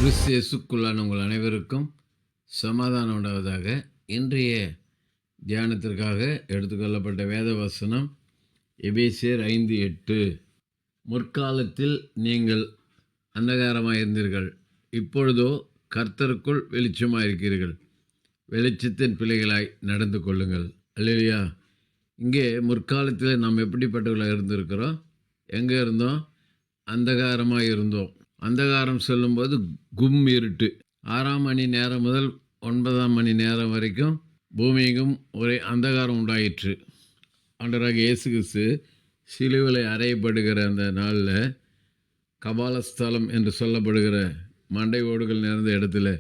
கிறிஸ்து இயேசுக்குள்ளான உங்கள் அனைவருக்கும் சமாதானம் உண்டாவதாக. இன்றைய தியானத்திற்காக எடுத்துக்கொள்ளப்பட்ட வேத வசனம் எபேசியர் 5:8. முற்காலத்தில் நீங்கள் அந்தகாரமாக இருந்தீர்கள், இப்பொழுதோ கர்த்தருக்குள் வெளிச்சமாக இருக்கிறீர்கள். வெளிச்சத்தின் பிள்ளைகளாய் நடந்து கொள்ளுங்கள். அல்லேலூயா. இங்கே முற்காலத்தில் நாம் எப்படிப்பட்டவர்களாக இருந்திருக்கிறோம்? எங்கே இருந்தோம்? அந்தகாரமாக இருந்தோம். அந்தகாரம் சொல்லும்போது கும் இருட்டு. 6 மணி நேரம் முதல் 9 மணி நேரம் வரைக்கும் பூமிக்கும் ஒரே அந்தகாரம் உண்டாயிற்று. ஆண்டவராகிய இயேசு கிறிஸ்து சிலுவையில் அறையப்படுகிற அந்த நாளில் கபாலஸ்தலம் என்று சொல்லப்படுகிற மண்டை ஓடுகள் நிறைந்த இடத்துல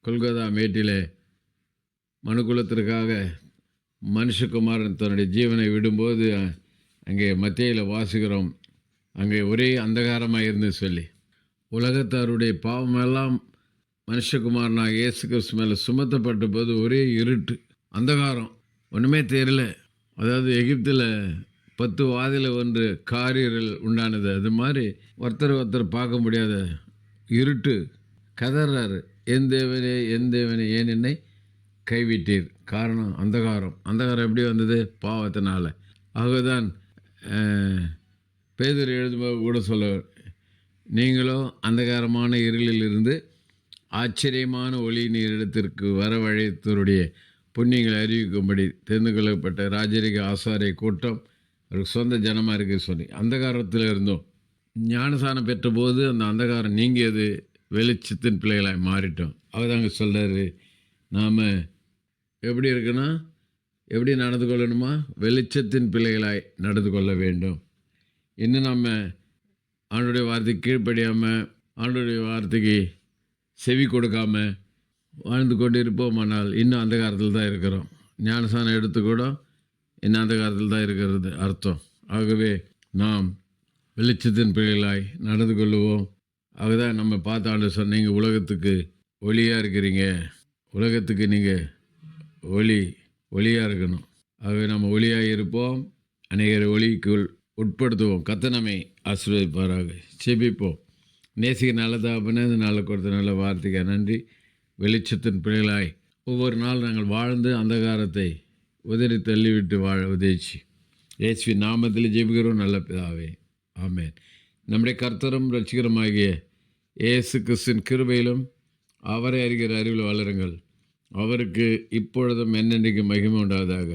கொல்கத்தா மேட்டில் மனுக்குலத்திற்காக மனுஷகுமாரன் தன்னுடைய ஜீவனை விடும்போது அங்கே மத்தியில் வாசிக்கிறோம், அங்கே ஒரே அந்தகாரமாக இருந்து சொல்லி உலகத்தாருடைய பாவமெல்லாம் மனுஷகுமாரனாக இயேசு கிறிஸ்து மேலே சுமத்தப்பட்ட போது ஒரே இருட்டு, அந்தகாரம், ஒன்றுமே தெரியல. அதாவது எகிப்தில் 10 வாதில் ஒன்று காரியர்கள் உண்டானது, அது மாதிரி ஒருத்தர் பார்க்க முடியாத இருட்டு. கதறாரு, என் தேவனே என் தேவனே ஏன் என்னை கைவிட்டீர்? காரணம் அந்தகாரம். அந்தகாரம் எப்படி வந்தது? பாவத்தினால. ஆகதான் பேதுரு எழுதும்போது கூட சொல்ல, நீங்களோ அந்தகாரமான இருளில் இருந்து ஆச்சரியமான ஒளி நீரிடத்திற்கு வரவழைத்தவருடைய புண்ணியங்களை அறிவிக்கும்படி தெரிந்து கொள்ளப்பட்ட ராஜரிக ஆசாரிய கூட்டம் அவருக்கு சொந்த ஜனமாக இருக்க சொல்லி அந்தகாரத்தில் இருந்தோம். ஞானசானம் பெற்ற போது அந்த அந்தகாரம் நீங்கியது, வெளிச்சத்தின் பிள்ளைகளாய் மாறிட்டோம். அவதாங்க சொல்கிறாரு, நாம் எப்படி இருக்குன்னா, எப்படி நடந்து கொள்ளணுமா? வெளிச்சத்தின் பிள்ளைகளாய் நடந்து கொள்ள வேண்டும். இன்னும் நம்ம ஆண்டோடைய வார்த்தைக்கு கீழ்ப்படியாமல், ஆண்டோடைய வார்த்தைக்கு செவி கொடுக்காமல் வாழ்ந்து கொண்டு இருப்போமானால் இன்னும் அந்த காலத்தில் தான் இருக்கிறோம். ஞானசானம் எடுத்து கூட இன்னும் அந்த காலத்தில் தான் இருக்கிறது அர்த்தம். ஆகவே நாம் வெளிச்சத்தின் பிள்ளைகளாய் நடந்து கொள்ளுவோம். அதுதான் நம்ம பார்த்த ஆண்டு சொன்ன, நீங்கள் உலகத்துக்கு ஒளியாக இருக்கிறீங்க, உலகத்துக்கு நீங்கள் ஒளியாக இருக்கணும். ஆகவே நம்ம ஒளியாக இருப்போம், அநேகரை ஒளிக்குள் உட்படுத்துவோம். கர்த்தர் நம்மை ஆசீர்வதிப்பாராக. செபிப்போம். நேசிக்க நல்ல தகப்பனே, இந்த நாளை கொடுத்த நல்ல வார்த்தைக்கு நன்றி. வெளிச்சத்தின் பிள்ளைகளாய் ஒவ்வொரு நாள் நாங்கள் வாழ்ந்து அந்தகாரத்தை உதறி தள்ளிவிட்டு வாழ உதவிச்சு இயேசுவின் நாமத்தில் ஜெபிக்கிறோம் நல்ல பிதாவே, ஆமேன். நம்முடைய கர்த்தரும் ரட்சிகருமாகிய இயேசு கிறிஸ்துவின் கிருபையிலும் அவரை அறிகிற அறிவில் வளருங்கள். அவருக்கு இப்பொழுதும் என்னென்றைக்கு மகிமை உண்டாவதாக.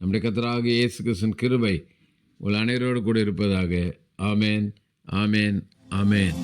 நம்முடைய கர்த்தராகிய இயேசு கிறிஸ்துவின் கிருபை உங்கள் அனைவரோடு கூட இருப்பதாக. ஆமேன், ஆமேன், ஆமேன்.